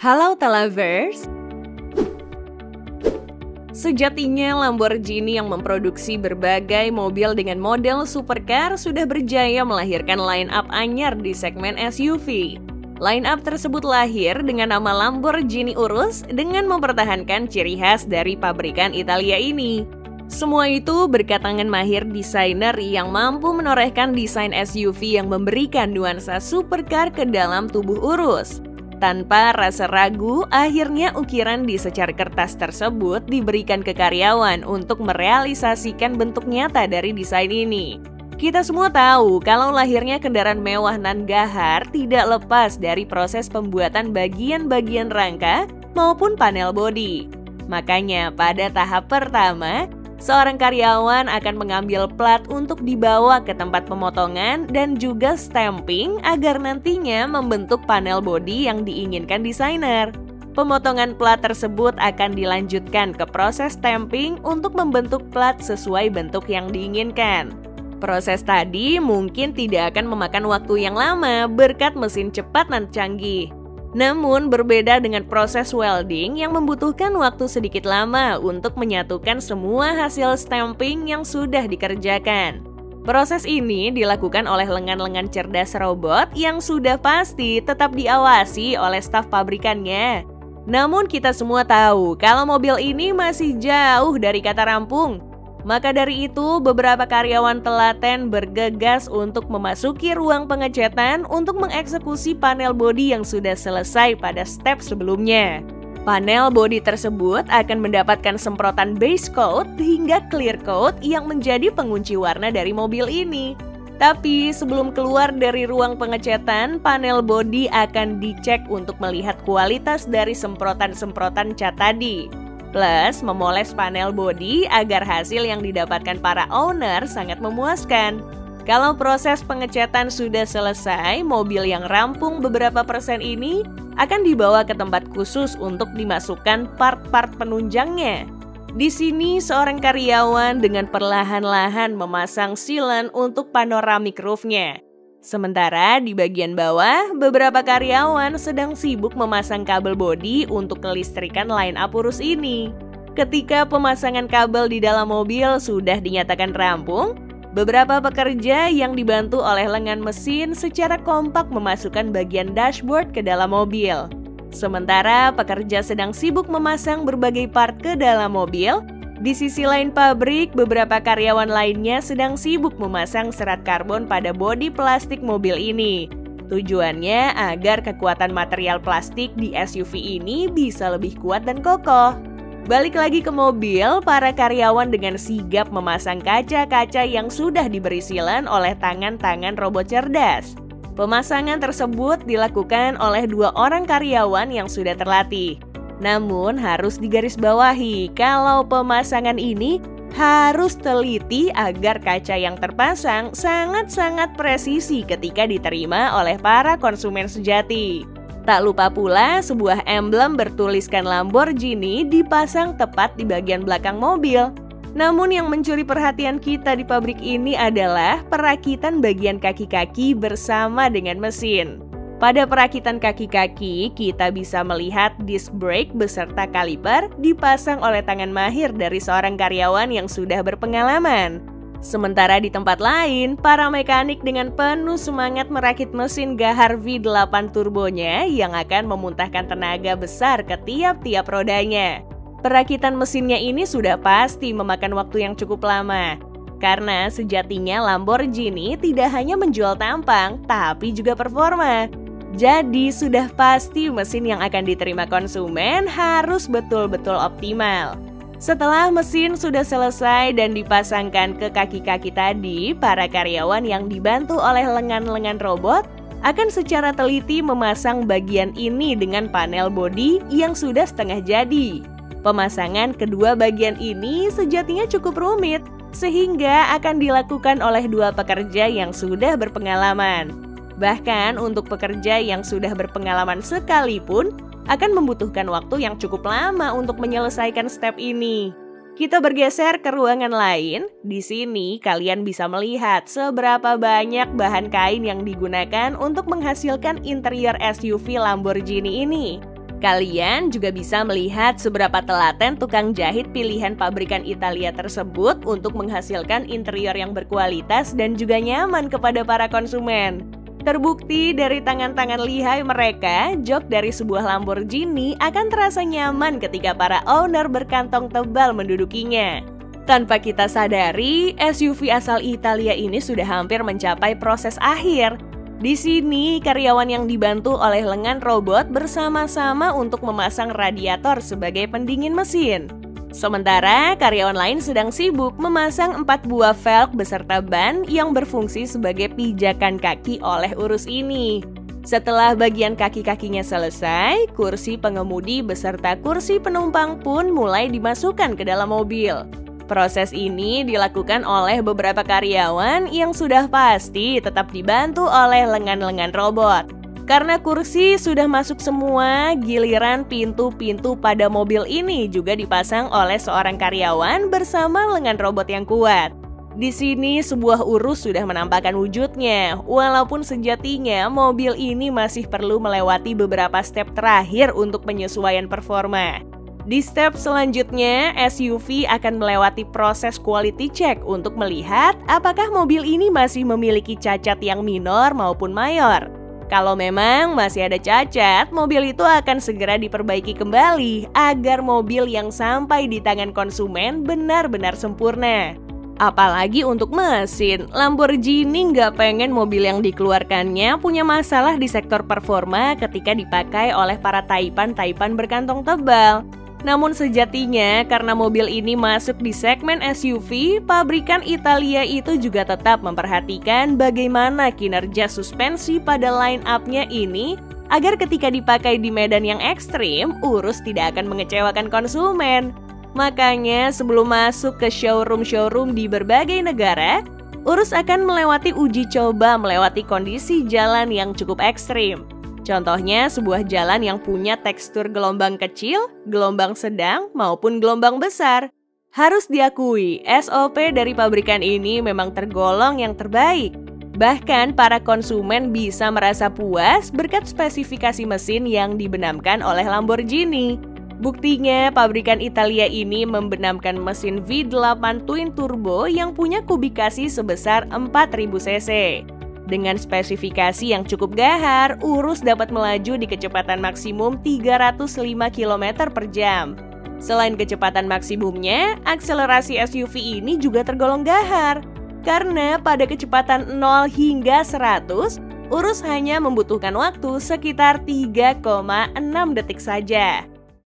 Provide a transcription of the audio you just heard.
Halo Telavers. Sejatinya Lamborghini yang memproduksi berbagai mobil dengan model supercar sudah berjaya melahirkan line-up anyar di segmen SUV. Line-up tersebut lahir dengan nama Lamborghini Urus dengan mempertahankan ciri khas dari pabrikan Italia ini. Semua itu berkat tangan mahir desainer yang mampu menorehkan desain SUV yang memberikan nuansa supercar ke dalam tubuh Urus. Tanpa rasa ragu, akhirnya ukiran di secar kertas tersebut diberikan ke karyawan untuk merealisasikan bentuk nyata dari desain ini. Kita semua tahu kalau lahirnya kendaraan mewah nan gahar tidak lepas dari proses pembuatan bagian-bagian rangka maupun panel bodi. Makanya pada tahap pertama, seorang karyawan akan mengambil plat untuk dibawa ke tempat pemotongan dan juga stamping agar nantinya membentuk panel bodi yang diinginkan desainer. Pemotongan plat tersebut akan dilanjutkan ke proses stamping untuk membentuk plat sesuai bentuk yang diinginkan. Proses tadi mungkin tidak akan memakan waktu yang lama berkat mesin cepat dan canggih. Namun berbeda dengan proses welding yang membutuhkan waktu sedikit lama untuk menyatukan semua hasil stamping yang sudah dikerjakan. Proses ini dilakukan oleh lengan-lengan cerdas robot yang sudah pasti tetap diawasi oleh staf pabrikannya. Namun kita semua tahu kalau mobil ini masih jauh dari kata rampung. Maka dari itu, beberapa karyawan telaten bergegas untuk memasuki ruang pengecatan untuk mengeksekusi panel bodi yang sudah selesai pada step sebelumnya. Panel bodi tersebut akan mendapatkan semprotan base coat hingga clear coat yang menjadi pengunci warna dari mobil ini. Tapi sebelum keluar dari ruang pengecatan, panel bodi akan dicek untuk melihat kualitas dari semprotan-semprotan cat tadi. Plus memoles panel bodi agar hasil yang didapatkan para owner sangat memuaskan. Kalau proses pengecatan sudah selesai, mobil yang rampung beberapa persen ini akan dibawa ke tempat khusus untuk dimasukkan part-part penunjangnya. Di sini seorang karyawan dengan perlahan-lahan memasang silen untuk panoramic roof-nya. Sementara di bagian bawah, beberapa karyawan sedang sibuk memasang kabel bodi untuk kelistrikan line-up Urus ini. Ketika pemasangan kabel di dalam mobil sudah dinyatakan rampung, beberapa pekerja yang dibantu oleh lengan mesin secara kompak memasukkan bagian dashboard ke dalam mobil. Sementara pekerja sedang sibuk memasang berbagai part ke dalam mobil, di sisi lain pabrik, beberapa karyawan lainnya sedang sibuk memasang serat karbon pada bodi plastik mobil ini. Tujuannya agar kekuatan material plastik di SUV ini bisa lebih kuat dan kokoh. Balik lagi ke mobil, para karyawan dengan sigap memasang kaca-kaca yang sudah diberi silen oleh tangan-tangan robot cerdas. Pemasangan tersebut dilakukan oleh 2 orang karyawan yang sudah terlatih. Namun harus digarisbawahi kalau pemasangan ini harus teliti agar kaca yang terpasang sangat-sangat presisi ketika diterima oleh para konsumen sejati. Tak lupa pula sebuah emblem bertuliskan Lamborghini dipasang tepat di bagian belakang mobil. Namun yang mencuri perhatian kita di pabrik ini adalah perakitan bagian kaki-kaki bersama dengan mesin. Pada perakitan kaki-kaki, kita bisa melihat disc brake beserta kaliper dipasang oleh tangan mahir dari seorang karyawan yang sudah berpengalaman. Sementara di tempat lain, para mekanik dengan penuh semangat merakit mesin gahar V8 turbonya yang akan memuntahkan tenaga besar ke tiap-tiap rodanya. Perakitan mesinnya ini sudah pasti memakan waktu yang cukup lama. Karena sejatinya Lamborghini tidak hanya menjual tampang, tapi juga performa. Jadi sudah pasti mesin yang akan diterima konsumen harus betul-betul optimal. Setelah mesin sudah selesai dan dipasangkan ke kaki-kaki tadi, para karyawan yang dibantu oleh lengan-lengan robot akan secara teliti memasang bagian ini dengan panel bodi yang sudah setengah jadi. Pemasangan kedua bagian ini sejatinya cukup rumit, sehingga akan dilakukan oleh 2 pekerja yang sudah berpengalaman. Bahkan untuk pekerja yang sudah berpengalaman sekalipun akan membutuhkan waktu yang cukup lama untuk menyelesaikan step ini. Kita bergeser ke ruangan lain. Di sini kalian bisa melihat seberapa banyak bahan kain yang digunakan untuk menghasilkan interior SUV Lamborghini ini. Kalian juga bisa melihat seberapa telaten tukang jahit pilihan pabrikan Italia tersebut untuk menghasilkan interior yang berkualitas dan juga nyaman kepada para konsumen. Terbukti dari tangan-tangan lihai mereka, jok dari sebuah Lamborghini akan terasa nyaman ketika para owner berkantong tebal mendudukinya. Tanpa kita sadari, SUV asal Italia ini sudah hampir mencapai proses akhir. Di sini, karyawan yang dibantu oleh lengan robot bersama-sama untuk memasang radiator sebagai pendingin mesin. Sementara, karyawan lain sedang sibuk memasang 4 buah velg beserta ban yang berfungsi sebagai pijakan kaki oleh urus ini. Setelah bagian kaki-kakinya selesai, kursi pengemudi beserta kursi penumpang pun mulai dimasukkan ke dalam mobil. Proses ini dilakukan oleh beberapa karyawan yang sudah pasti tetap dibantu oleh lengan-lengan robot. Karena kursi sudah masuk semua, giliran pintu-pintu pada mobil ini juga dipasang oleh seorang karyawan bersama lengan robot yang kuat. Di sini sebuah urus sudah menampakkan wujudnya, walaupun sejatinya mobil ini masih perlu melewati beberapa step terakhir untuk penyesuaian performa. Di step selanjutnya, SUV akan melewati proses quality check untuk melihat apakah mobil ini masih memiliki cacat yang minor maupun mayor. Kalau memang masih ada cacat, mobil itu akan segera diperbaiki kembali agar mobil yang sampai di tangan konsumen benar-benar sempurna. Apalagi untuk mesin, Lamborghini nggak pengen mobil yang dikeluarkannya punya masalah di sektor performa ketika dipakai oleh para taipan-taipan berkantong tebal. Namun sejatinya karena mobil ini masuk di segmen SUV, pabrikan Italia itu juga tetap memperhatikan bagaimana kinerja suspensi pada line up-nya ini agar ketika dipakai di medan yang ekstrim, urus tidak akan mengecewakan konsumen. Makanya sebelum masuk ke showroom-showroom di berbagai negara, urus akan melewati uji coba melewati kondisi jalan yang cukup ekstrim. Contohnya sebuah jalan yang punya tekstur gelombang kecil, gelombang sedang, maupun gelombang besar. Harus diakui, SOP dari pabrikan ini memang tergolong yang terbaik. Bahkan para konsumen bisa merasa puas berkat spesifikasi mesin yang dibenamkan oleh Lamborghini. Buktinya, pabrikan Italia ini membenamkan mesin V8 Twin Turbo yang punya kubikasi sebesar 4000 cc. Dengan spesifikasi yang cukup gahar, urus dapat melaju di kecepatan maksimum 305 km per jam. Selain kecepatan maksimumnya, akselerasi SUV ini juga tergolong gahar. Karena pada kecepatan 0 hingga 100, urus hanya membutuhkan waktu sekitar 3,6 detik saja.